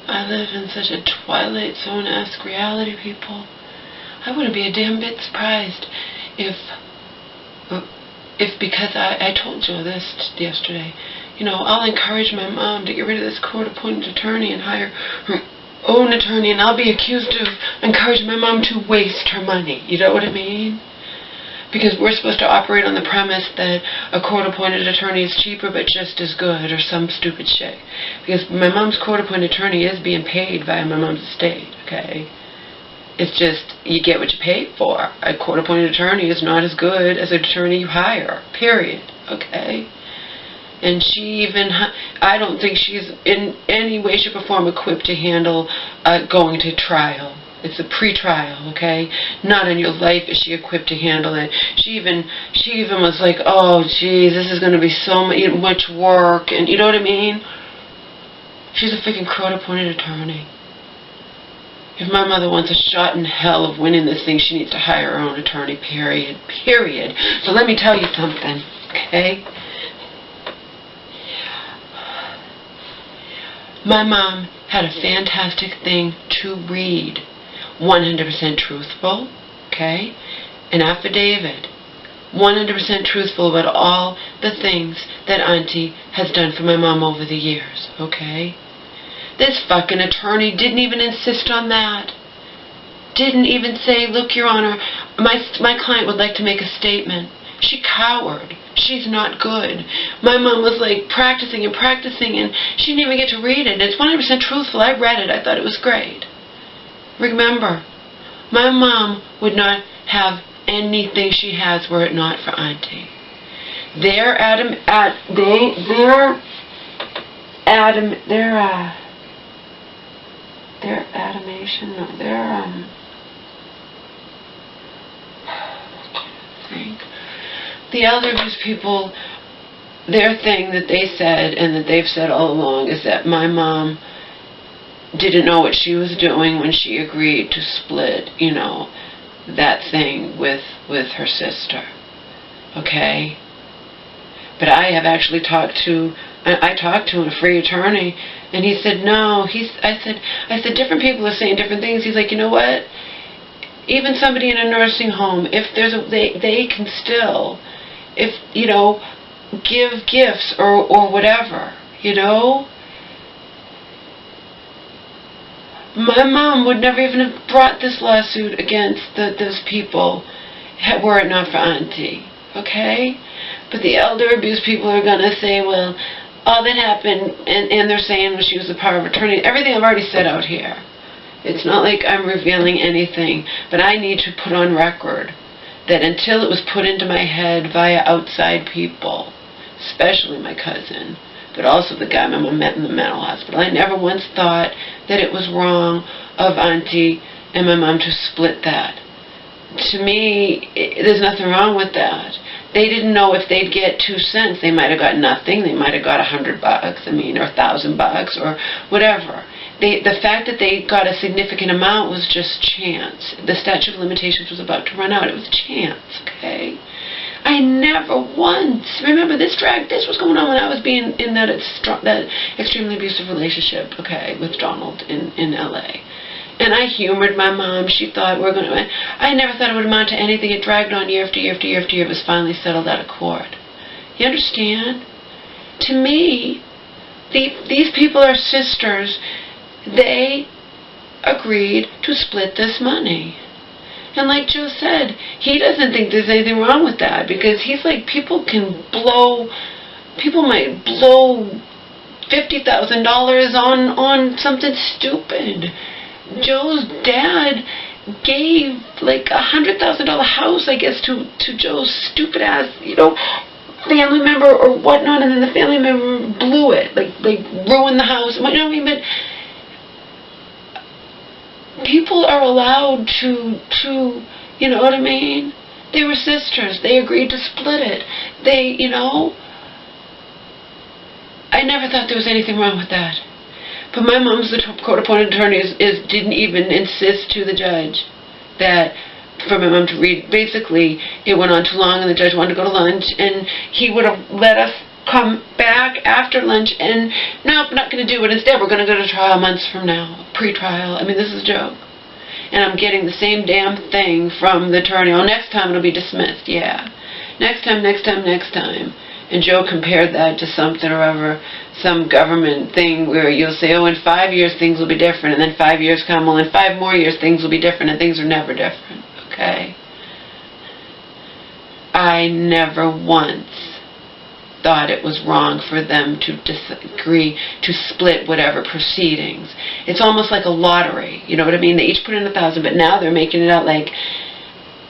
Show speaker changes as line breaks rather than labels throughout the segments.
I live in such a Twilight Zone-esque reality, people. I wouldn't be a damn bit surprised if because I told Joe this yesterday, you know, I'll encourage my mom to get rid of this court-appointed attorney and hire her own attorney, and I'll be accused of encouraging my mom to waste her money. You know what I mean? Because we're supposed to operate on the premise that a court-appointed attorney is cheaper but just as good, or some stupid shit. Because my mom's court-appointed attorney is being paid by my mom's estate, okay? It's just, you get what you pay for. A court-appointed attorney is not as good as an attorney you hire, period, okay? And she even, I don't think she's in any way, shape, or form equipped to handle going to trial. It's a pre-trial, okay? Not in your life is she equipped to handle it. She even was like, oh, geez, this is going to be so much work, and you know what I mean? She's a freaking court-appointed attorney. If my mother wants a shot in hell of winning this thing, she needs to hire her own attorney, period. Period. So let me tell you something, okay? My mom had a fantastic thing to read. 100% truthful, okay? An affidavit. 100% truthful about all the things that Auntie has done for my mom over the years, okay? This fucking attorney didn't even insist on that. Didn't even say, look, Your Honor, my client would like to make a statement. She cowered. She's not good. My mom was like practicing and practicing, and she didn't even get to read it. It's 100% truthful. I read it. I thought it was great. Remember, my mom would not have anything she has were it not for Auntie. Their the elder abuse people, their thing that they said and that they've said all along is that my mom didn't know what she was doing when she agreed to split, you know, that thing with her sister. Okay? But I have actually talked to a free attorney, and he said, no, I said, different people are saying different things. He's like, you know what? Even somebody in a nursing home, if there's they can still, if, you know, give gifts or whatever, you know? My mom would never even have brought this lawsuit against those people were it not for Auntie, okay? But the elder abuse people are going to say, well, all that happened, and they're saying well, she was the power of attorney. Everything I've already said out here. It's not like I'm revealing anything, but I need to put on record that until it was put into my head via outside people, especially my cousin, but also the guy my mom met in the mental hospital, I never once thought that it was wrong of Auntie and my mom to split that. To me, there's nothing wrong with that. They didn't know if they'd get 2 cents. They might have got nothing. They might have got $100, or $1,000, or whatever. The fact that they got a significant amount was just chance. The statute of limitations was about to run out. It was chance, okay? I never once, remember this was going on when I was being in that extremely abusive relationship, okay, with Donald in LA. And I humored my mom. She thought I never thought it would amount to anything. It dragged on year after year after year after year. It was finally settled out of court. You understand? To me, these people are sisters. They agreed to split this money. And like Joe said, he doesn't think there's anything wrong with that, because he's like, people might blow $50,000 on something stupid. Joe's dad gave like $100,000 house, I guess, to Joe's stupid ass, you know, family member or whatnot, and then the family member blew it, like ruined the house. You know what I mean? But people are allowed to, you know what I mean? They were sisters. They agreed to split it. They, you know, I never thought there was anything wrong with that. But my mom's the court-appointed attorney didn't even insist to the judge that for my mom to read. Basically, it went on too long, and the judge wanted to go to lunch, and he would have let us come back after lunch and, nope, not going to do it. Instead, we're going to go to trial months from now. Pre-trial. I mean, this is a joke. And I'm getting the same damn thing from the attorney. Oh, next time it'll be dismissed. Yeah. Next time. And Joe compared that to something or other, some government thing where you'll say, oh, in 5 years things will be different. And then 5 years come, well, in 5 more years things will be different. And things are never different. Okay? I never once thought it was wrong for them to disagree, to split whatever proceedings. It's almost like a lottery, you know what I mean? They each put in $1,000, but now they're making it out like,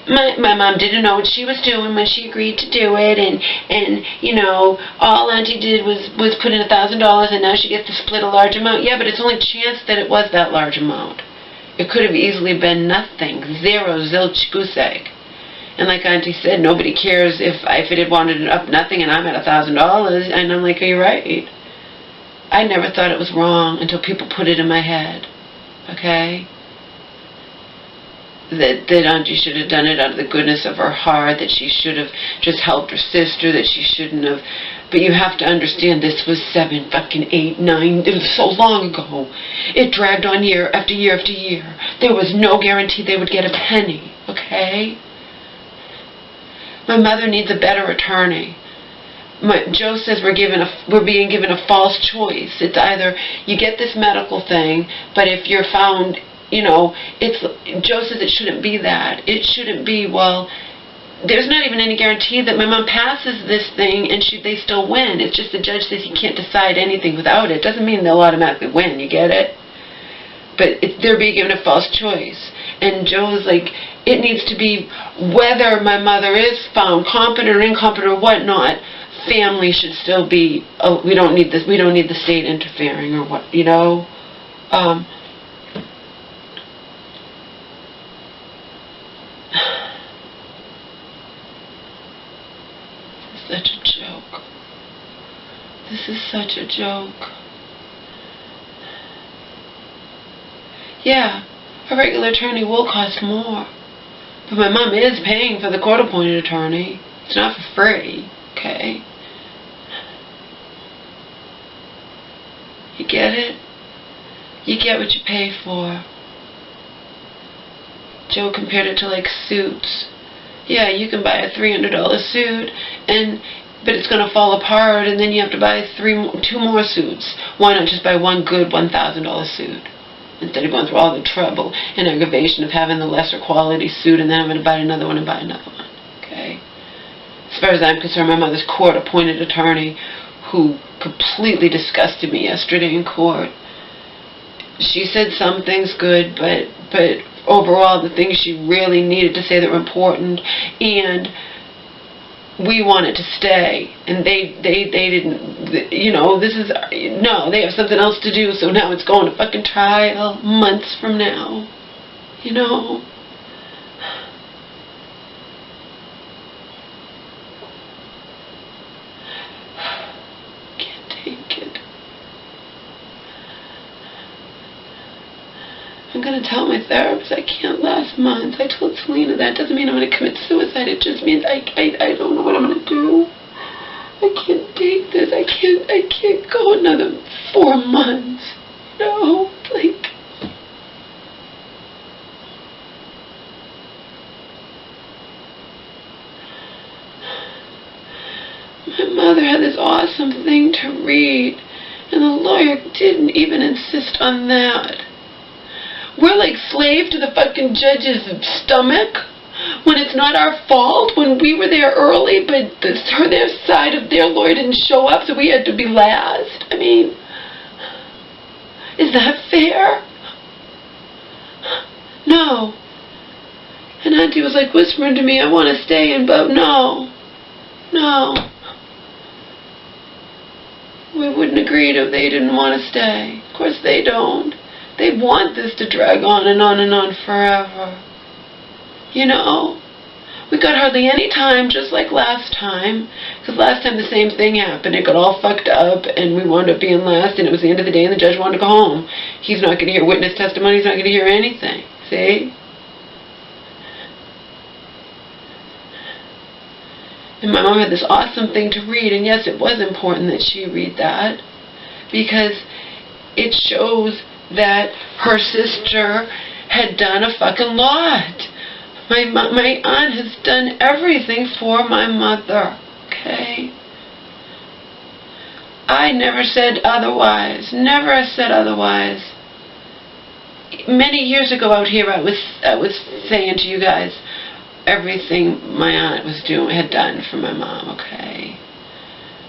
my mom didn't know what she was doing when she agreed to do it, and you know, all Auntie did was put in $1,000, and now she gets to split a large amount. Yeah, but it's only chance that it was that large amount. It could have easily been nothing, zero, zilch, goose egg. And like Auntie said, nobody cares if it had wanted it up nothing and I'm at $1,000. And I'm like, you're right. I never thought it was wrong until people put it in my head. Okay? That Auntie should have done it out of the goodness of her heart, that she should have just helped her sister, that she shouldn't have. But you have to understand, this was 7, fucking 8, 9, it was so long ago. It dragged on year after year after year. There was no guarantee they would get a penny. Okay? My mother needs a better attorney. Joe says we're being given a false choice. It's either you get this medical thing, but if you're found, you know, Joe says it shouldn't be that. It shouldn't be, well, there's not even any guarantee that my mom passes this thing and they still win. It's just the judge says he can't decide anything without it. Doesn't mean they'll automatically win, you get it? But they're being given a false choice. And Joe's like, it needs to be whether my mother is found competent or incompetent or whatnot, family should still be, we don't need this, we don't need the state interfering or what, you know. This is such a joke. This is such a joke. Yeah, a regular attorney will cost more. But my mom is paying for the court-appointed attorney. It's not for free, okay? You get it? You get what you pay for. Joe compared it to like suits. Yeah, you can buy a $300 suit, but it's going to fall apart, and then you have to buy 2 more suits. Why not just buy one good $1,000 suit? Instead of going through all the trouble and aggravation of having the lesser quality suit and then having to buy another one and buy another one. Okay? As far as I'm concerned, my mother's court-appointed attorney, who completely disgusted me yesterday in court, she said some things good, but overall the things she really needed to say that were important, and we wanted to stay, and they didn't, you know, this is, no, they have something else to do, so now it's going to fucking trial months from now, you know. Can't take it. I'm going to tell my therapist I can't last months. I told Selena that doesn't mean I'm going to commit suicide. It just means I don't know what I'm going to do. I can't take this. I can't go another 4 months. You know, like. My mother had this awesome thing to read, and the lawyer didn't even insist on that. We're like slave to the fucking judge's stomach when it's not our fault, when we were there early, but their side of their lawyer didn't show up, so we had to be last. I mean, is that fair? No. And Auntie was like whispering to me, I want to stay, and but no. We wouldn't agree if they didn't want to stay. Of course they don't. They want this to drag on and on and on forever. You know? We got hardly any time, just like last time. Because last time the same thing happened. It got all fucked up, and we wound up being last, and it was the end of the day, and the judge wanted to go home. He's not going to hear witness testimony. He's not going to hear anything. See? And my mom had this awesome thing to read, and yes, it was important that she read that, because it shows that her sister had done a fucking lot. My aunt has done everything for my mother, okay? I never said otherwise. Never said otherwise. Many years ago out here, I was saying to you guys everything my aunt had done for my mom, okay?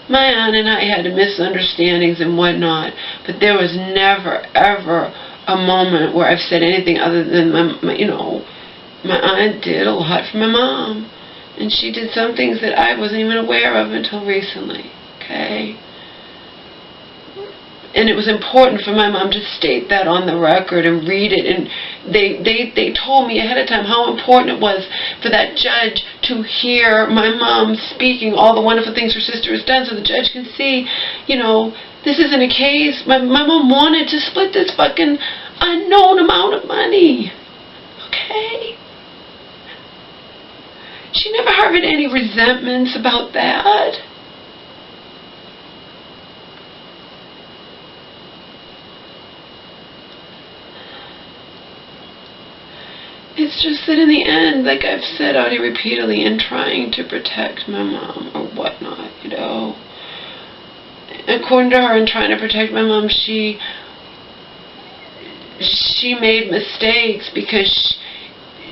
My aunt and I had misunderstandings and whatnot, but there was never, ever a moment where I've said anything other than, my aunt did a lot for my mom. And she did some things that I wasn't even aware of until recently, okay? And it was important for my mom to state that on the record and read it. And they told me ahead of time how important it was for that judge to hear my mom speaking all the wonderful things her sister has done, so the judge can see, this isn't a case. My mom wanted to split this fucking unknown amount of money. Okay? She never harbored any resentments about that. It's just that in the end, like I've said out here repeatedly, in trying to protect my mom or whatnot, according to her, in trying to protect my mom, she made mistakes because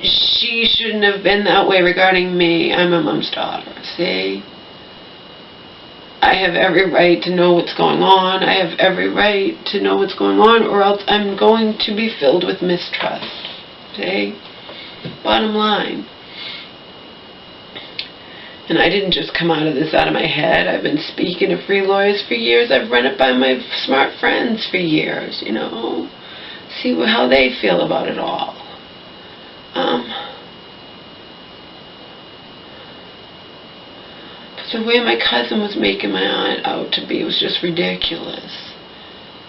she shouldn't have been that way regarding me. I'm my mom's daughter, see? I have every right to know what's going on. I have every right to know what's going on, or else I'm going to be filled with mistrust, see? Bottom line. And I didn't just come out of my head. I've been speaking to free lawyers for years. I've run it by my smart friends for years, See how they feel about it all. But the way my cousin was making my aunt out to be was just ridiculous.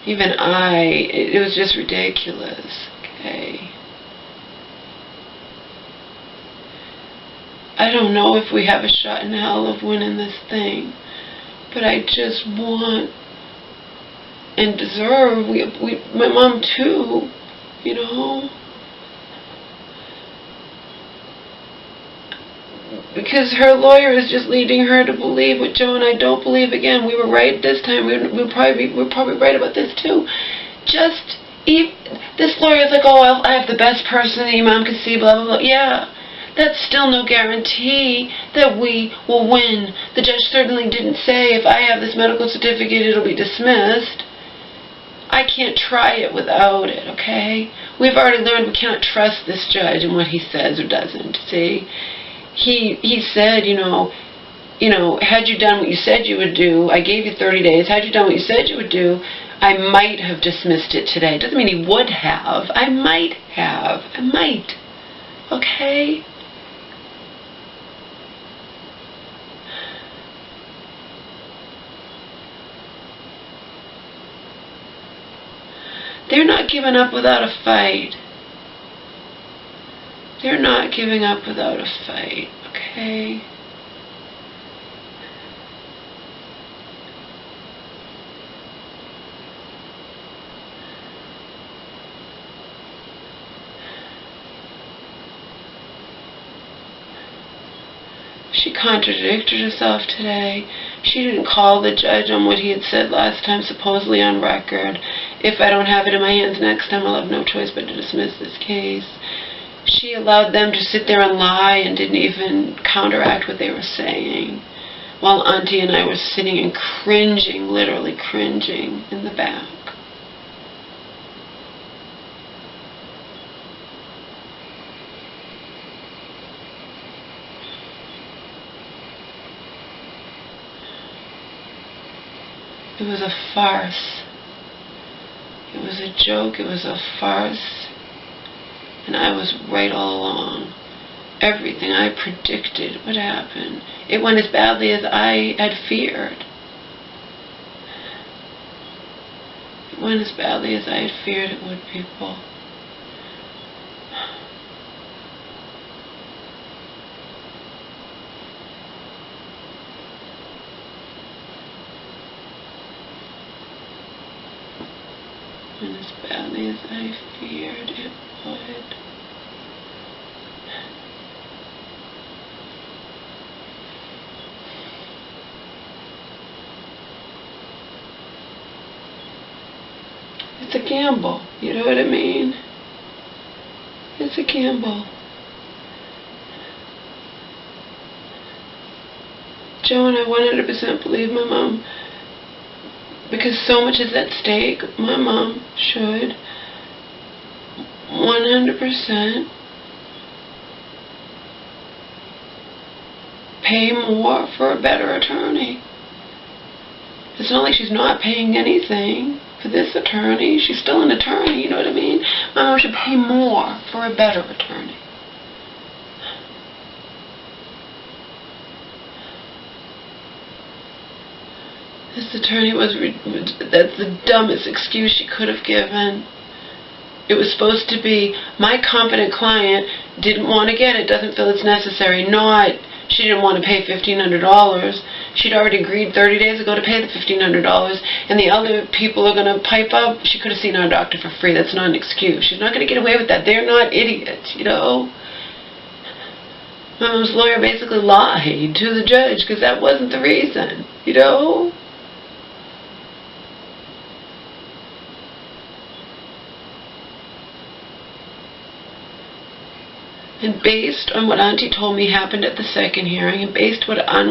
Even it was just ridiculous, okay? I don't know if we have a shot in hell of winning this thing, but I just want and deserve, my mom too, because her lawyer is just leading her to believe what Joe and I don't believe. Again, we were right this time. We're probably right about this too. This lawyer is like, oh, I have the best person that your mom can see, blah, blah, blah. Yeah. That's still no guarantee that we will win. The judge certainly didn't say, if I have this medical certificate, it'll be dismissed. I can't try it without it, okay? We've already learned we cannot trust this judge and what he says or doesn't, see? He said, had you done what you said you would do, I gave you 30 days, had you done what you said you would do, I might have dismissed it today. Doesn't mean he would have. I might have. I might. Okay? They're not giving up without a fight. They're not giving up without a fight, okay? She contradicted herself today. She didn't call the judge on what he had said last time, supposedly on record. If I don't have it in my hands next time, I'll have no choice but to dismiss this case. She allowed them to sit there and lie and didn't even counteract what they were saying, while Auntie and I were sitting and cringing, literally cringing, in the back. It was a farce. It was a joke. It was a farce. And I was right all along. Everything I predicted would happen. It went as badly as I had feared. It went as badly as I had feared it would, people. as I feared it would. It's a gamble, you know what I mean? It's a gamble. Joe and I 100% believe my mom, because so much is at stake, my mom should 100% pay more for a better attorney. It's not like she's not paying anything for this attorney. She's still an attorney, you know what I mean? My mom should pay more for a better attorney. This attorney that's the dumbest excuse she could have given. It was supposed to be, my competent client didn't want to get it, doesn't feel it's necessary, not, she didn't want to pay $1,500. She'd already agreed 30 days ago to pay the $1,500, and the other people are going to pipe up. She could have seen our doctor for free. That's not an excuse. She's not going to get away with that. They're not idiots, you know. My mom's lawyer basically lied to the judge because that wasn't the reason, you know. And based on what Auntie told me happened at the second hearing, and based on what I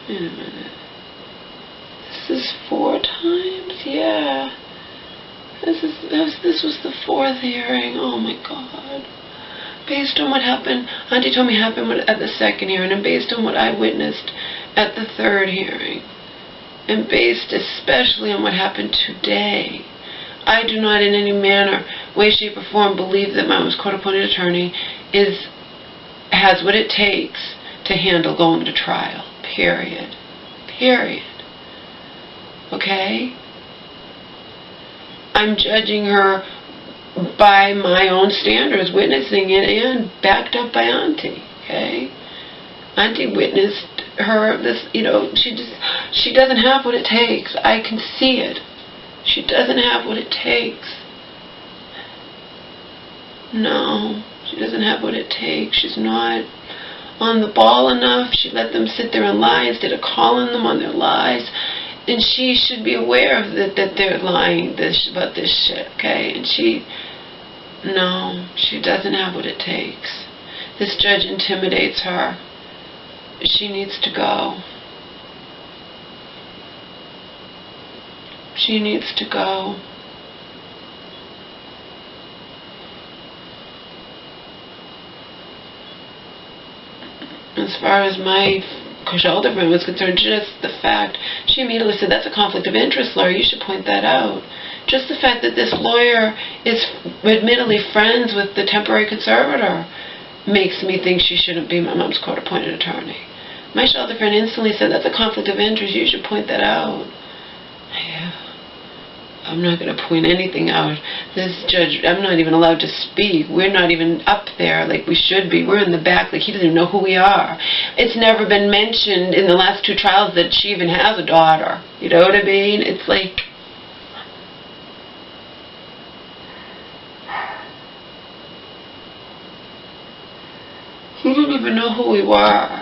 wait a minute. This is 4 times? Yeah. This was the 4th hearing. Oh my God. Based on what happened, Auntie told me happened at the second hearing, and based on what I witnessed at the 3rd hearing, and based especially on what happened today, I do not in any manner, way, shape, or form believe that my mom's court-appointed attorney has what it takes to handle going to trial. Period. Period. Okay? I'm judging her by my own standards, witnessing it, and backed up by Auntie. Okay? Auntie witnessed her, this, you know, she doesn't have what it takes. I can see it. She doesn't have what it takes. No, she doesn't have what it takes. She's not on the ball enough. She let them sit there and lie instead of calling them on their lies. And she should be aware of that they're lying about this shit, okay? And no, she doesn't have what it takes. This judge intimidates her. She needs to go. She needs to go. As far as my elder friend was concerned, just the fact, she immediately said, that's a conflict of interest, lawyer, you should point that out. Just the fact that this lawyer is admittedly friends with the temporary conservator makes me think she shouldn't be my mom's court-appointed attorney. My shelter friend instantly said, that's a conflict of interest, you should point that out. Yeah. I'm not going to point anything out. This judge, I'm not even allowed to speak. We're not even up there like we should be. We're in the back like he doesn't even know who we are. It's never been mentioned in the last 2 trials that she even has a daughter. You know what I mean? It's like, he didn't even know who we were.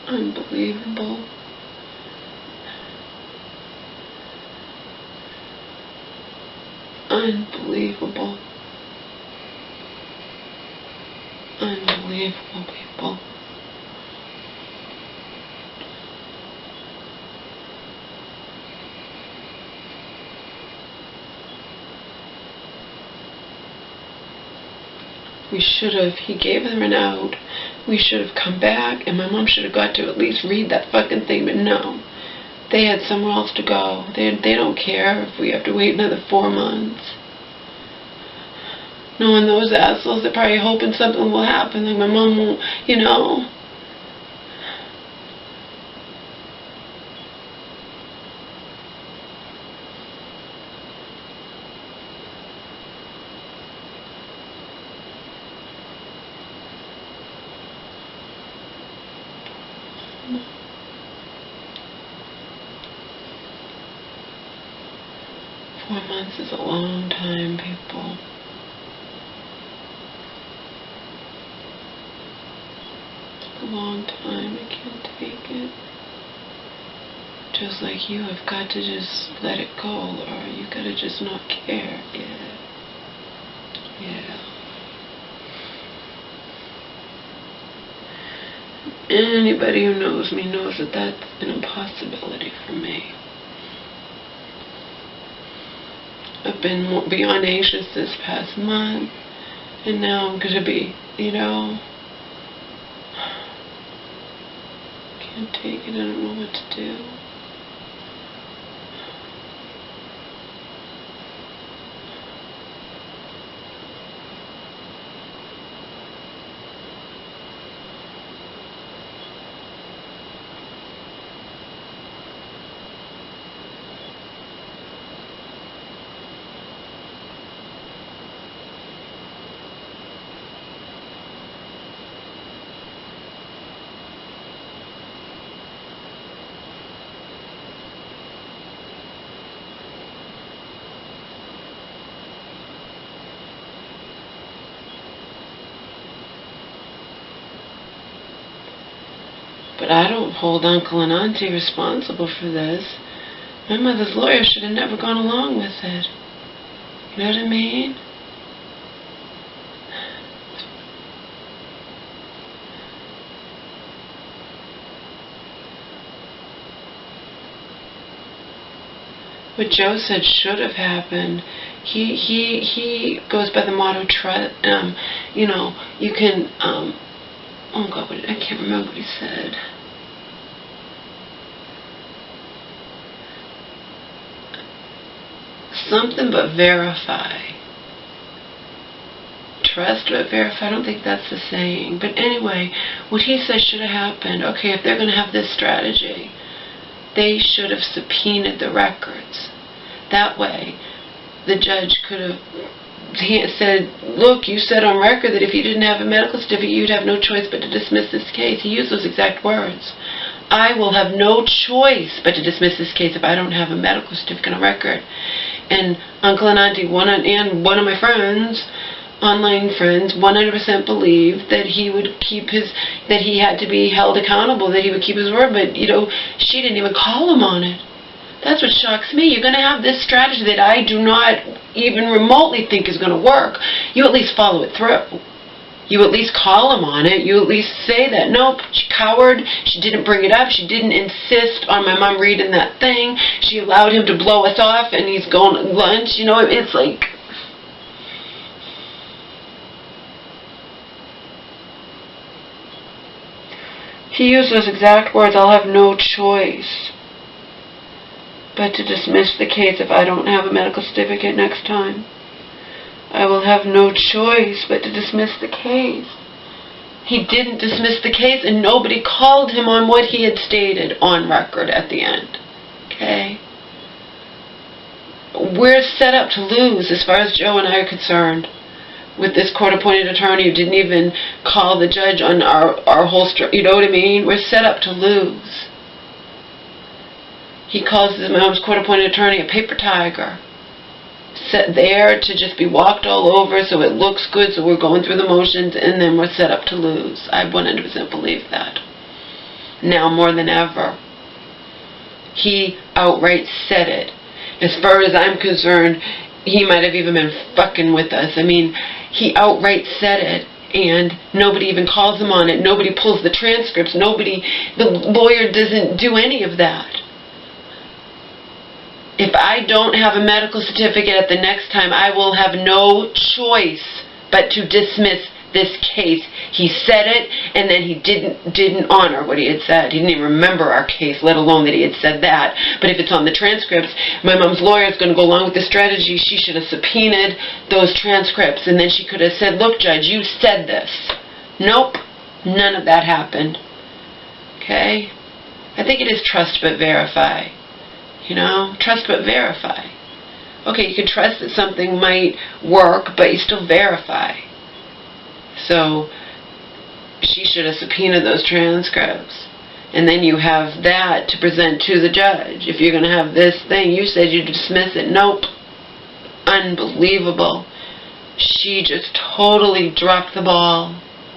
Unbelievable. Unbelievable. Unbelievable, people. We should have, he gave her an out. We should have come back, and my mom should have got to at least read that fucking thing, but no. They had somewhere else to go. They don't care if we have to wait another 4 months. Knowing those assholes, they're probably hoping something will happen, like my mom won't, you know. 4 months is a long time, people. It's a long time. I can't take it. Just like you have got to just let it go, or you gotta just not care. Yeah. Yeah. Anybody who knows me knows that that's an impossibility for me. I've been beyond anxious this past month, and now I'm gonna be, can't take it, I don't know what to do. But I don't hold Uncle and Auntie responsible for this. My mother's lawyer should have never gone along with it. You know what I mean? What Joe said should have happened. He goes by the motto, you can, oh God, I can't remember what he said. Something but verify. Trust but verify. I don't think that's the saying. But anyway, what he said should have happened. Okay, if they're going to have this strategy, they should have subpoenaed the records. That way, the judge could have said, look, you said on record that if you didn't have a medical certificate, you'd have no choice but to dismiss this case. He used those exact words. I will have no choice but to dismiss this case if I don't have a medical certificate on record. And Uncle and Auntie, one of my friends, online friends, 100% believed that he would that he had to be held accountable, that he would keep his word, but, she didn't even call him on it. That's what shocks me. You're going to have this strategy that I do not even remotely think is going to work. You at least follow it through. You at least call him on it. You at least say that, nope, she cowered, she didn't bring it up, she didn't insist on my mom reading that thing, she allowed him to blow us off and he's going to lunch, it's like... He used those exact words, I'll have no choice but to dismiss the case if I don't have a medical certificate next time. I will have no choice but to dismiss the case. He didn't dismiss the case, and nobody called him on what he had stated on record at the end. Okay? We're set up to lose as far as Joe and I are concerned. With this court-appointed attorney who didn't even call the judge on our whole... You know what I mean? We're set up to lose. He calls his mom's court-appointed attorney a paper tiger. Set there to just be walked all over so it looks good, so we're going through the motions, and then we're set up to lose. I 100% believe that. Now more than ever. He outright said it. As far as I'm concerned, he might have even been fucking with us. I mean, he outright said it, and nobody even calls him on it. Nobody pulls the transcripts. The lawyer doesn't do any of that. If I don't have a medical certificate at the next time, I will have no choice but to dismiss this case. He said it, and then he didn't honor what he had said. He didn't even remember our case, let alone that he had said that. But if it's on the transcripts, my mom's lawyer is going to go along with the strategy. She should have subpoenaed those transcripts, and then she could have said, look, Judge, you said this. Nope, none of that happened. Okay? I think it is trust but verify. Trust but verify. Okay, you can trust that something might work, but you still verify. So, she should have subpoenaed those transcripts. And then you have that to present to the judge. If you're going to have this thing, you said you'd dismiss it. Nope. Unbelievable. She just totally dropped the ball.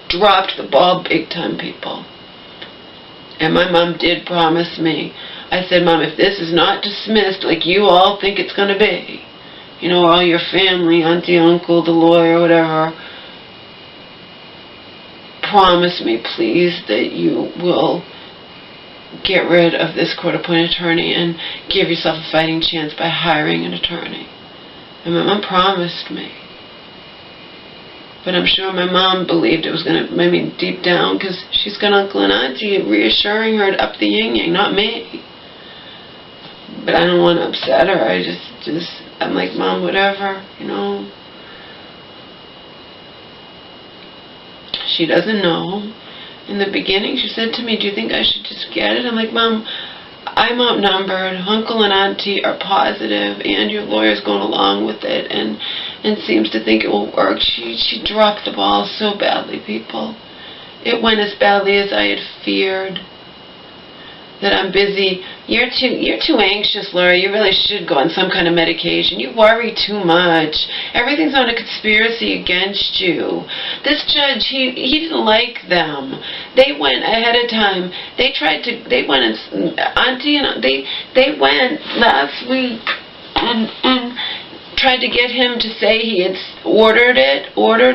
Dropped the ball big time, people. And my mom did promise me. I said, Mom, if this is not dismissed like you all think it's going to be, you know, all your family, auntie, uncle, the lawyer, whatever, promise me, please, that you will get rid of this court-appointed attorney and give yourself a fighting chance by hiring an attorney. And my mom promised me. But I'm sure my mom believed it was going to, I mean, deep down, because she's got uncle and auntie reassuring her to up the yin-yang, not me. But I don't want to upset her. I just, I'm like, Mom, whatever, you know. She doesn't know. In the beginning, she said to me, do you think I should just get it? I'm like, Mom, I'm outnumbered. Uncle and auntie are positive, and your lawyer's going along with it, and seems to think it will work. She dropped the ball so badly, people. It went as badly as I had feared. That I'm busy. You're too anxious, Laura. You really should go on some kind of medication. You worry too much. Everything's on a conspiracy against you. This judge, he didn't like them. They went ahead of time. They went and auntie and they went last week and tried to get him to say he had ordered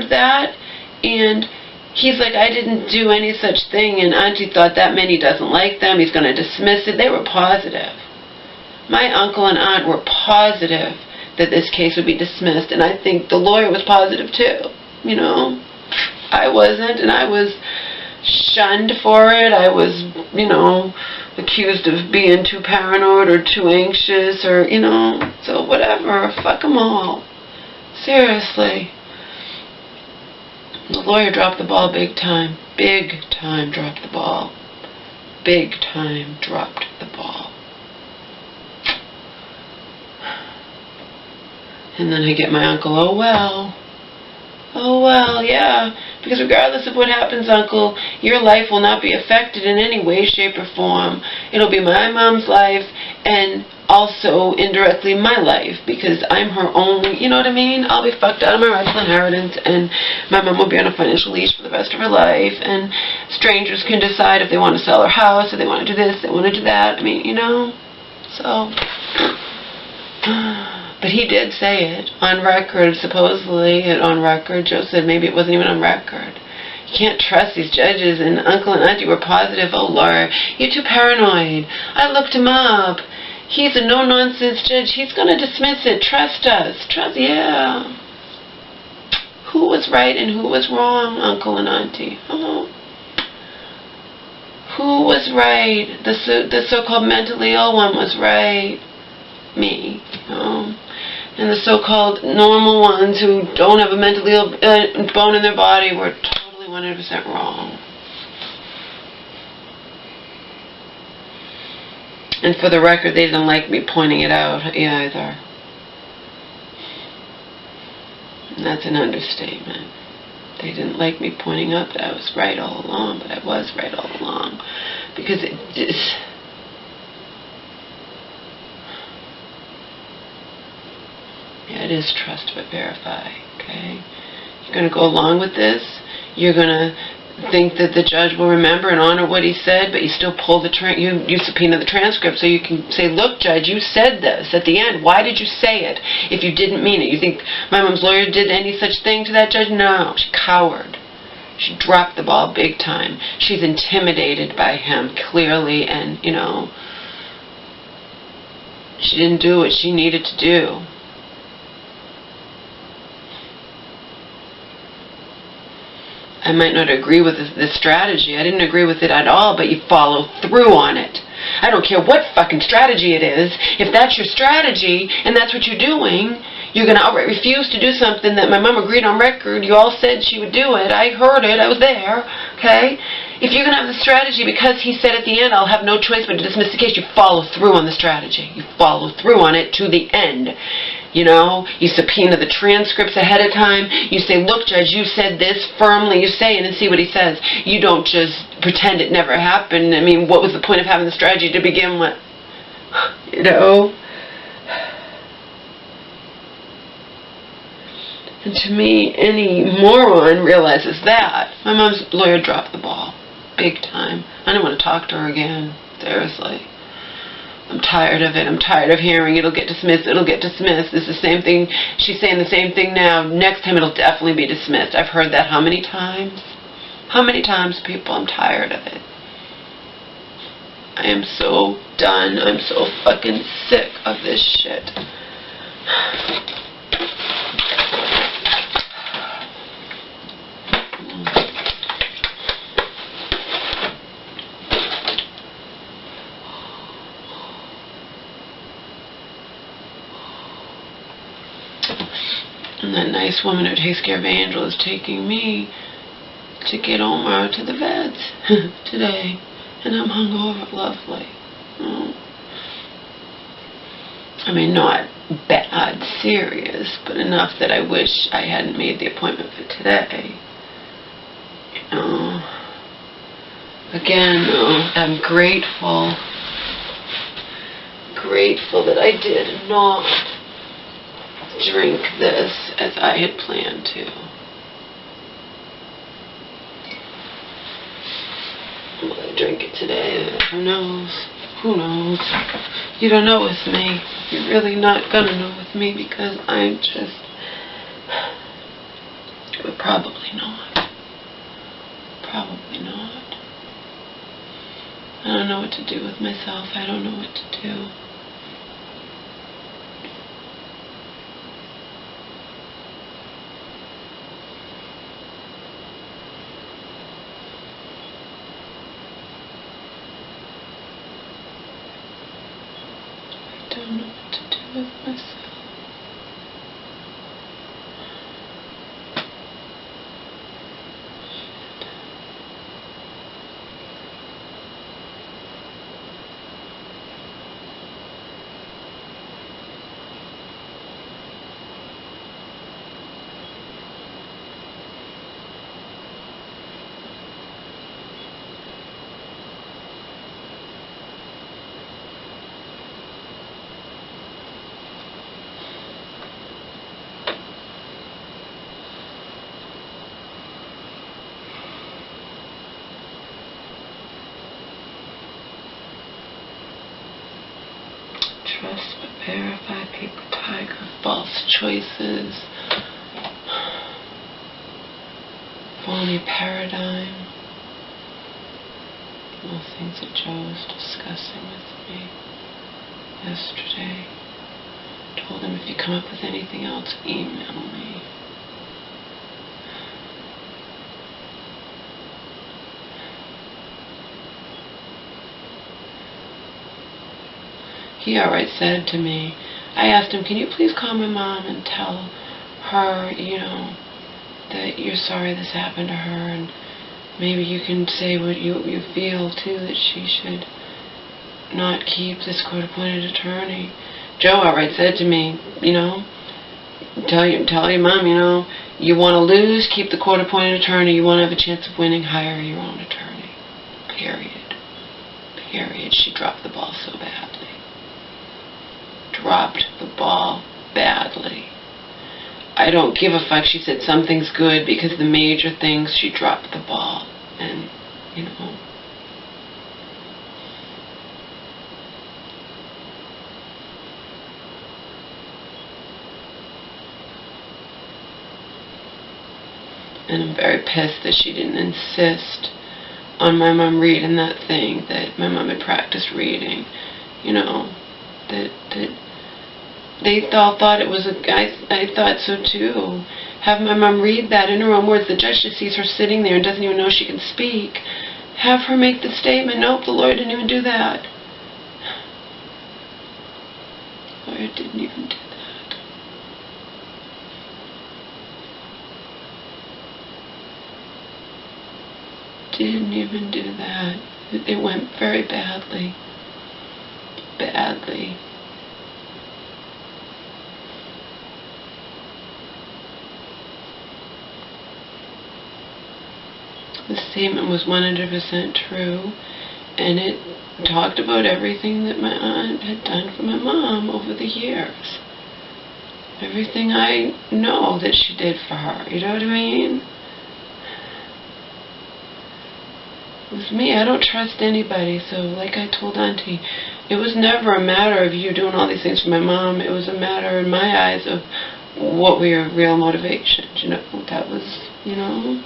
that, and he's like, I didn't do any such thing, and auntie thought that meant he doesn't like them, he's going to dismiss it. They were positive. My uncle and aunt were positive that this case would be dismissed, and I think the lawyer was positive too. You know, I wasn't, and I was shunned for it. I was, you know, accused of being too paranoid or too anxious, or, you know, so whatever, fuck them all. Seriously. The lawyer dropped the ball big time. Big time dropped the ball. Big time dropped the ball. And then I get my uncle, oh well. Oh well, yeah. Because regardless of what happens, Uncle, your life will not be affected in any way, shape, or form. It'll be my mom's life and also indirectly my life, because I'm her only, you know what I mean? I'll be fucked out of my rightful inheritance, and my mom will be on a financial leash for the rest of her life, and strangers can decide if they want to sell her house, or they want to do this, they want to do that. I mean, you know? So, but he did say it on record, supposedly on record. Joe said maybe it wasn't even on record. You can't trust these judges, and Uncle and Auntie were positive. Oh, Laura, you're too paranoid. I looked him up. He's a no-nonsense judge. He's going to dismiss it. Trust us. Trust, yeah. Who was right and who was wrong, Uncle and Auntie? Oh. Who was right? The so-called mentally ill one was right. Me. And the so-called normal ones who don't have a mentally ill bone in their body were totally 100% wrong. And for the record, they didn't like me pointing it out either. And that's an understatement. They didn't like me pointing out that I was right all along, but I was right all along. Because it is... Yeah, it is trust but verify, okay? You're going to go along with this. You're going to think that the judge will remember and honor what he said, but you still pull the you subpoena the transcript so you can say, look, Judge, you said this at the end. Why did you say it if you didn't mean it? You think my mom's lawyer did any such thing to that judge? No, she cowered. She dropped the ball big time. She's intimidated by him, clearly, and, you know, she didn't do what she needed to do. I might not agree with this strategy. I didn't agree with it at all, but you follow through on it. I don't care what fucking strategy it is. If that's your strategy and that's what you're doing, you're going to outright refuse to do something that my mom agreed on record. You all said she would do it. I heard it. I was there. Okay? If you're going to have the strategy because he said at the end, I'll have no choice but to dismiss the case, you follow through on the strategy. You follow through on it to the end. You know, you subpoena the transcripts ahead of time. You say, look, Judge, you said this firmly. You say it and see what he says. You don't just pretend it never happened. I mean, what was the point of having the strategy to begin with? You know? And to me, any moron realizes that. My mom's lawyer dropped the ball. Big time. I don't want to talk to her again. Seriously. I'm tired of it. I'm tired of hearing it'll get dismissed, it'll get dismissed. It's the same thing. She's saying the same thing now. Next time it'll definitely be dismissed. I've heard that how many times? How many times, people? I'm tired of it. I am so done. I'm so fucking sick of this shit. And that nice woman who takes care of Angel is taking me to get Omar to the vets today. And I'm hungover, lovely. I mean, not bad, serious, but enough that I wish I hadn't made the appointment for today. You know. Again, I'm grateful that I did not drink this as I had planned to. Will I drink it today? Who knows? Who knows? You don't know with me. You're really not gonna know with me because I'm just... But probably not. Probably not. I don't know what to do with myself. I don't know what to do. I don't know what to do with myself. Trust but verify, paper tiger, false choices, phony paradigm. All things that Joe was discussing with me yesterday. Told him if you come up with anything else, email me. He outright said to me, I asked him, can you please call my mom and tell her, you know, that you're sorry this happened to her, and maybe you can say what you feel too, that she should not keep this court-appointed attorney. Joe outright said to me, you know, tell your mom, you know, you want to lose, keep the court-appointed attorney. You want to have a chance of winning, hire your own attorney. Period. Period. She dropped the ball so badly. Dropped the ball badly. I don't give a fuck. She said something's good because the major things she dropped the ball. And, you know. And I'm very pissed that she didn't insist on my mom reading that thing that my mom had practiced reading. You know, that they all thought it was I thought so too. Have my mom read that in her own words. The judge just sees her sitting there and doesn't even know she can speak. Have her make the statement. Nope, the lawyer didn't even do that. The lawyer didn't even do that. Didn't even do that. It went very badly. Badly. The statement was 100% true, and it talked about everything that my aunt had done for my mom over the years. Everything I know that she did for her, you know what I mean? With me, I don't trust anybody, so like I told Auntie, it was never a matter of you doing all these things for my mom. It was a matter, in my eyes, of what were your real motivations, you know? That was, you know?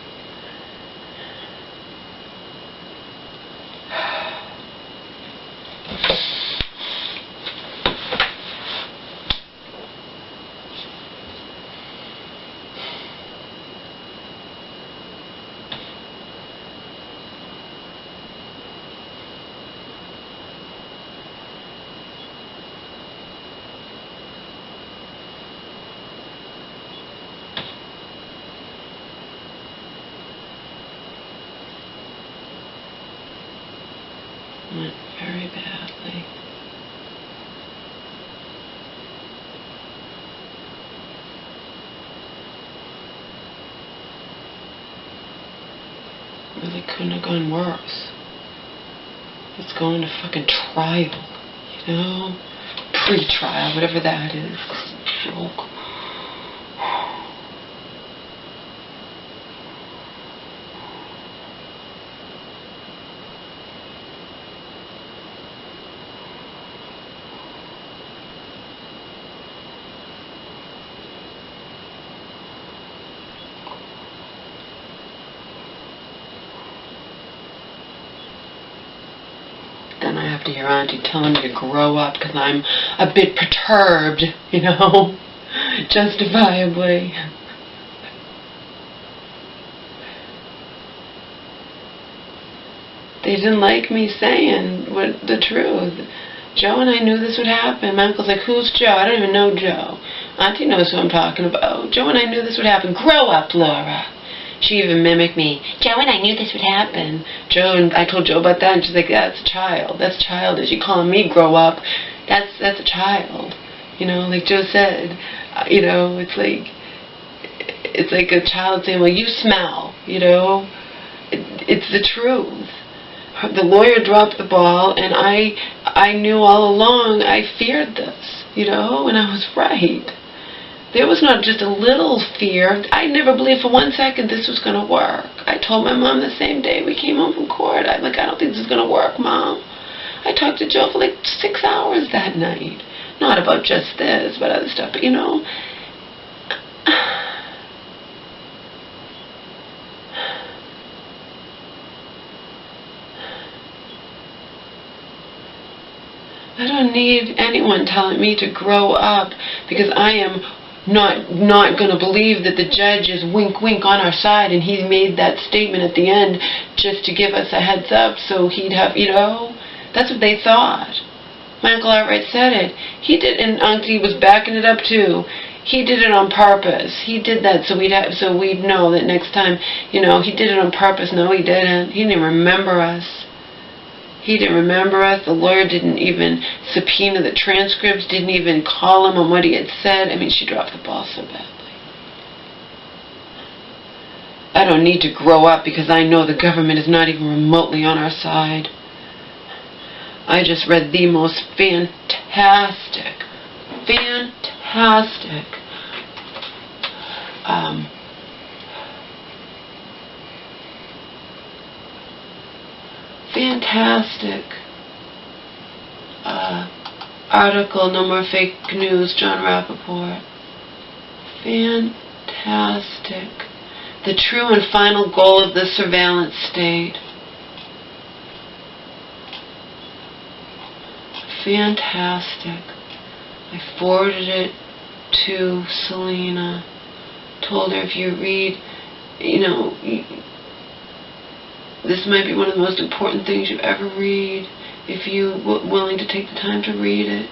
Went very badly. Really couldn't have gone worse. It's going to fucking trial, you know? Pre-trial, whatever that is. Joke. Then I have to hear Auntie telling me to grow up because I'm a bit perturbed, you know, justifiably. They didn't like me saying the truth. Joe and I knew this would happen. My uncle's like, who's Joe? I don't even know Joe. Auntie knows who I'm talking about. Joe and I knew this would happen. Grow up, Laura. She even mimicked me. Joe and I knew this would happen. Joe, and I told Joe about that, and she's like, yeah, that's a child. That's childish. You calling me grow up? That's a child. You know, like Joe said. You know, it's like a child saying, well, you smell. You know, it's the truth. The lawyer dropped the ball, and I knew all along. I feared this. You know, and I was right. There was not just a little fear. I never believed for 1 second this was going to work. I told my mom the same day we came home from court. I don't think this is going to work, Mom. I talked to Joe for like 6 hours that night. Not about just this, but other stuff. But, you know, I don't need anyone telling me to grow up because I am not going to believe that the judge is wink wink on our side and he made that statement at the end just to give us a heads up so he'd have, you know, that's what they thought. My uncle outright said it. He did, and Auntie was backing it up too. He did it on purpose. He did that so we'd know that next time, you know, he did it on purpose. No, he didn't. He didn't even remember us. He didn't remember us. The lawyer didn't even subpoena the transcripts, didn't even call him on what he had said. I mean, she dropped the ball so badly. I don't need to grow up because I know the government is not even remotely on our side. I just read the most fantastic article, No More Fake News, John Rappaport. Fantastic. The true and final goal of the surveillance state. Fantastic. I forwarded it to Selena. Told her, if you read, you know, this might be one of the most important things you ever read, if you're willing to take the time to read it.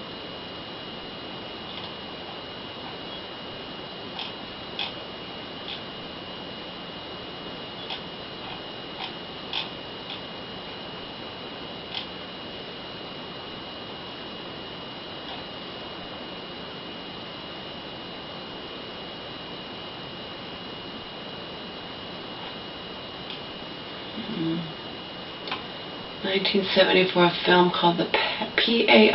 1974 film called The P-A-R-A-L-L-A-X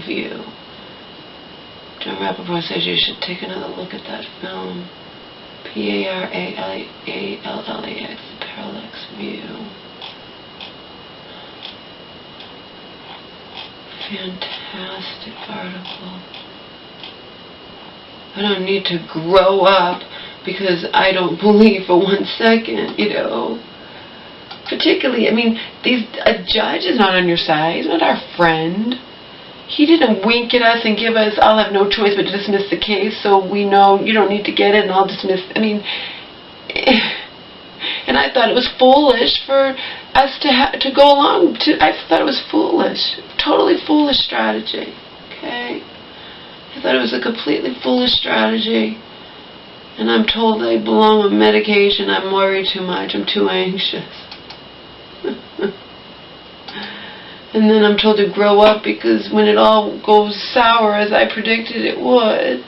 View. John Rappaport says you should take another look at that film. P-A-R-A-L-L-A-X, Parallax View. Fantastic article. I don't need to grow up because I don't believe for 1 second, you know. Particularly, I mean, a judge is not on your side. He's not our friend. He didn't wink at us and give us, I'll have no choice but to dismiss the case, so we know you don't need to get it and I'll dismiss. I mean, and I thought it was foolish for us to go along. I thought it was foolish. Totally foolish strategy. Okay? I thought it was a completely foolish strategy. And I'm told I belong on medication. I'm worried too much. I'm too anxious. And then I'm told to grow up because when it all goes sour as I predicted it would,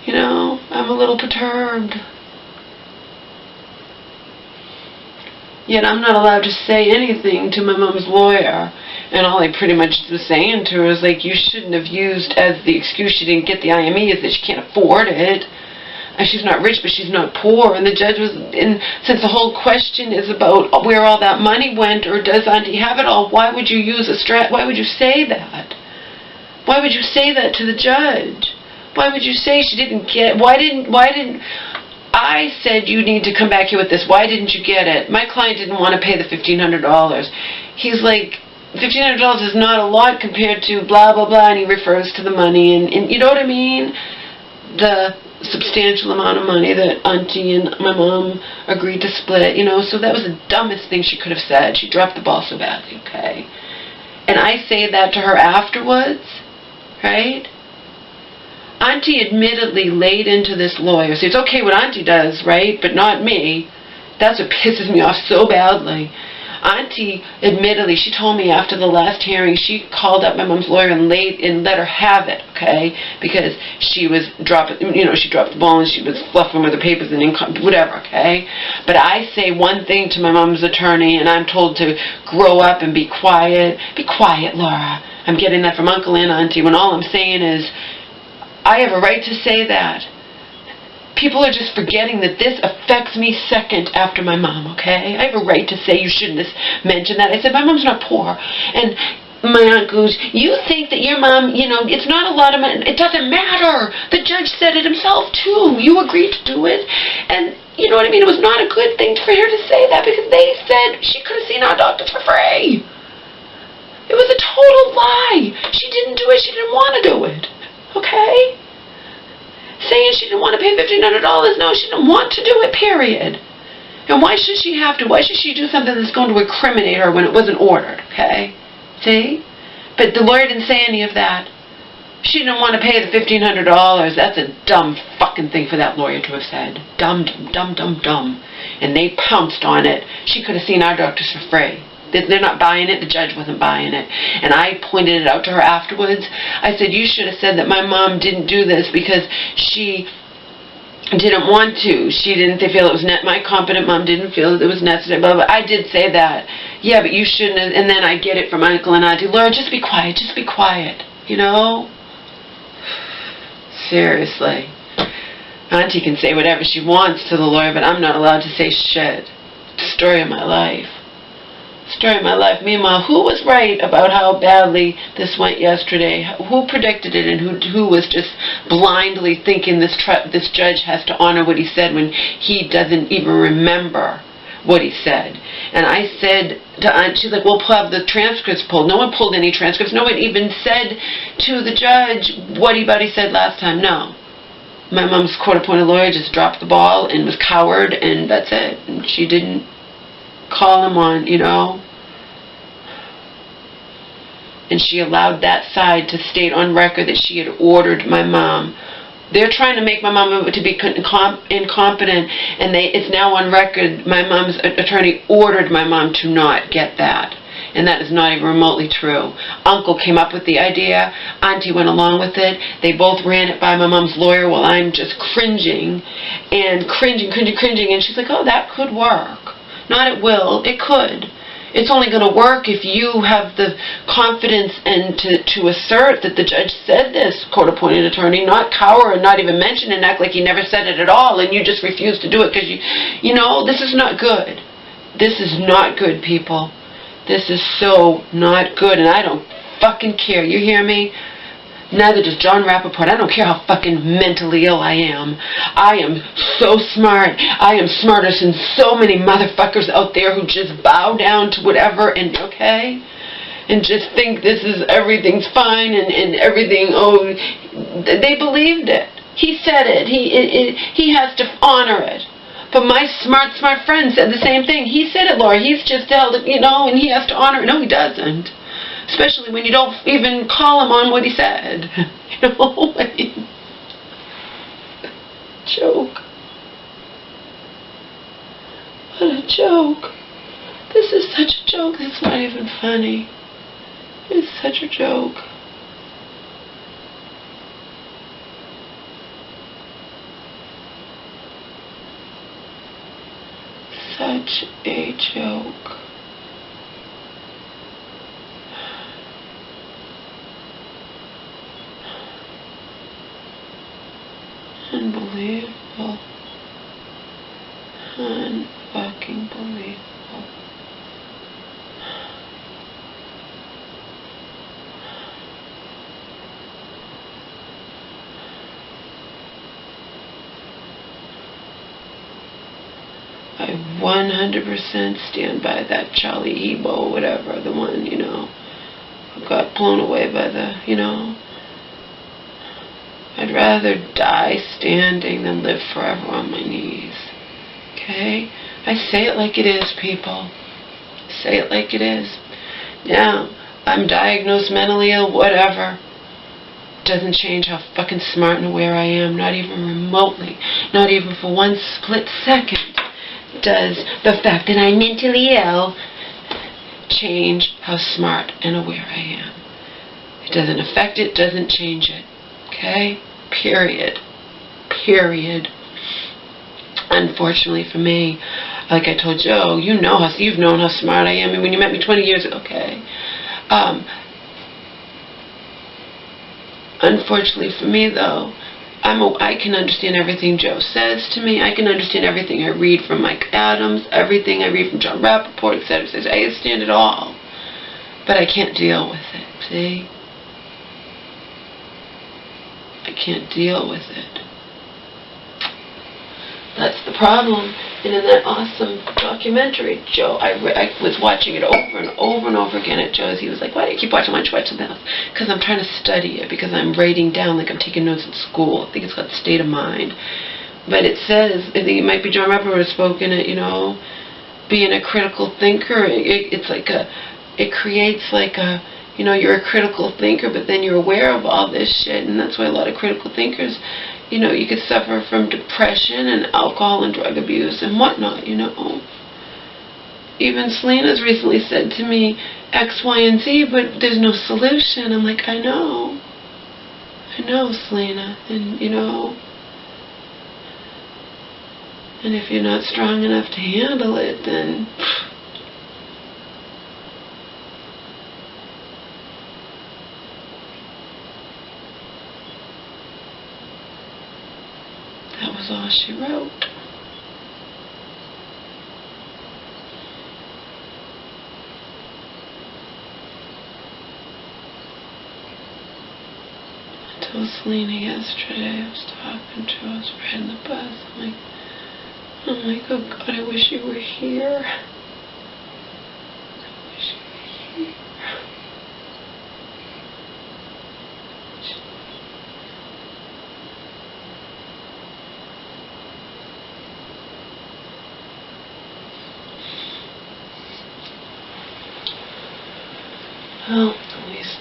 you know, I'm a little perturbed. Yet I'm not allowed to say anything to my mom's lawyer. And all I pretty much was saying to her is like, you shouldn't have used as the excuse she didn't get the IME is that she can't afford it. And she's not rich, but she's not poor. And the judge was, since the whole question is about where all that money went, or does Auntie have it all, why would you use why would you say that? Why would you say that to the judge? Why would you say she didn't get, why didn't, I said you need to come back here with this, why didn't you get it? My client didn't want to pay the $1,500. He's like, $1,500 is not a lot compared to blah, blah, blah, and he refers to the money, and you know what I mean? The substantial amount of money that Auntie and my mom agreed to split, you know, so that was the dumbest thing she could have said. She dropped the ball so badly, okay? And I say that to her afterwards, right? Auntie admittedly laid into this lawyer. See, it's okay what Auntie does, right? But not me. That's what pisses me off so badly. Auntie, admittedly, she told me after the last hearing, she called up my mom's lawyer and let her have it, okay? Because she was she dropped the ball and she was fluffing with her papers and whatever, okay? But I say one thing to my mom's attorney and I'm told to grow up and be quiet. Be quiet, Laura. I'm getting that from Uncle and Auntie when all I'm saying is, I have a right to say that. People are just forgetting that this affects me second after my mom, okay? I have a right to say you shouldn't have mentioned that. I said, my mom's not poor. And my aunt goes, you think that your mom, you know, it's not a lot of money. It doesn't matter. The judge said it himself, too. You agreed to do it. And, you know what I mean? It was not a good thing for her to say that because they said she could have seen our doctor for free. It was a total lie. She didn't do it. She didn't want to do it. Okay? Saying she didn't want to pay $1,500. No, she didn't want to do it, period. And why should she have to? Why should she do something that's going to incriminate her when it wasn't ordered, okay? See? But the lawyer didn't say any of that. She didn't want to pay the $1,500. That's a dumb fucking thing for that lawyer to have said. Dumb, dumb, dumb, dumb. And they pounced on it. She could have seen our doctors for free. They're not buying it. The judge wasn't buying it. And I pointed it out to her afterwards. I said, you should have said that my mom didn't do this because she didn't want to. She didn't feel it was my competent mom didn't feel that it was necessary. But I did say that. Yeah, but you shouldn't have. And then I get it from Uncle and Auntie. Laura, just be quiet. Just be quiet. You know? Seriously. Auntie can say whatever she wants to the lawyer, but I'm not allowed to say shit. The story of my life. Story of my life. Meanwhile, who was right about how badly this went yesterday? Who predicted it, and who was just blindly thinking this judge has to honor what he said when he doesn't even remember what he said? And I said to Aunt, she's like, we'll have the transcripts pulled. No one pulled any transcripts. No one even said to the judge what he said last time. No. My mom's court-appointed lawyer just dropped the ball and was coward, and that's it. And she didn't call him on, you know. And she allowed that side to state on record that she had ordered my mom. They're trying to make my mom to be incompetent, and it's now on record my mom's attorney ordered my mom to not get that. And that is not even remotely true. Uncle came up with the idea. Auntie went along with it. They both ran it by my mom's lawyer while I'm just cringing. And cringing. And she's like, oh, that could work. Not it will. It could. It's only going to work if you have the confidence and to assert that the judge said this, court-appointed attorney, not cower and not even mention it and act like he never said it at all, and you just refuse to do it because you know, this is not good. This is not good, people. This is so not good, and I don't fucking care. You hear me? Neither does John Rappaport. I don't care how fucking mentally ill I am. I am so smart. I am smarter than so many motherfuckers out there who just bow down to whatever and, okay? And just think this is, everything's fine and everything, oh, they believed it. He said it. He has to honor it. But my smart friend said the same thing. He said it, Laura. He's just held it, you know, and he has to honor it. No, he doesn't. Especially when you don't even call him on what he said. You know, I mean, joke. What a joke. This is such a joke. It's not even funny. It's such a joke. Such a joke. Unbelievable. Unfucking believable. I 100% stand by that Charlie Hebdo, whatever, the one, you know, who got blown away by the, you know. I'd rather die standing than live forever on my knees. Okay? I say it like it is, people. Say it like it is. Now, I'm diagnosed mentally ill, whatever. Doesn't change how fucking smart and aware I am, not even remotely, not even for one split second does the fact that I'm mentally ill change how smart and aware I am. It doesn't affect it, doesn't change it. Okay? Period. Period. Unfortunately for me, like I told Joe, you've known how smart I am. And when you met me 20 years ago, okay. Unfortunately for me, though, I can understand everything Joe says to me. I can understand everything I read from Mike Adams, everything I read from John Rappaport, etc. I understand it all. But I can't deal with it, see? I can't deal with it. That's the problem. And in that awesome documentary, Joe, I was watching it over and over and over again at Joe's. He was like, why do you keep watching? Why don't you watch something else? Because I'm trying to study it, because I'm writing down like I'm taking notes at school. I think it's called State of Mind. But it says, I think it might be John Rappaport who spoke in it, you know, being a critical thinker, it's like it creates like a, you know, you're a critical thinker, but then you're aware of all this shit, and that's why a lot of critical thinkers, you know, you could suffer from depression and alcohol and drug abuse and whatnot, you know. Even Selena's recently said to me, X, Y, and Z, but there's no solution. I'm like, I know, Selena, and, you know, and if you're not strong enough to handle it, then that was all she wrote. I told Selena yesterday, I was talking to her, I was riding the bus, I'm like, oh God, I wish you were here. I wish you were here. Well, at least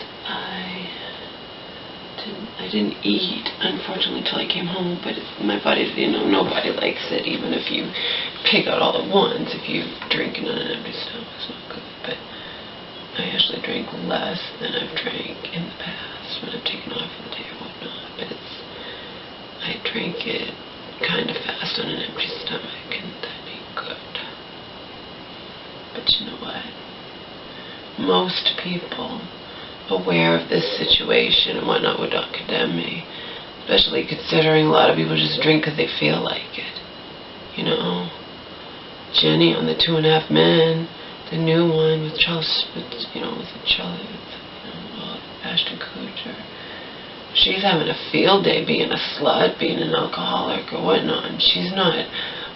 I didn't eat, unfortunately, until I came home, but my body, you know, nobody likes it, even if you pig out all at once. If you drink it on an empty stomach, it's not good, but I actually drank less than I've drank in the past when I've taken off for the day or whatnot, but I drank it kind of fast on an empty stomach, and that ain't good. most people aware of this situation and whatnot would not condemn me. Especially considering a lot of people just drink because they feel like it. You know? Jenny on the 2.5 Men, the new one with Ashton Kutcher. She's having a field day being a slut, being an alcoholic or whatnot, and she's not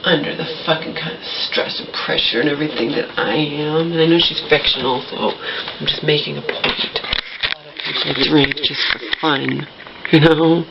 under the fucking kind of stress and pressure and everything that I am. And I know she's fictional, so I'm just making a point. A lot of people drink just for fun, you know?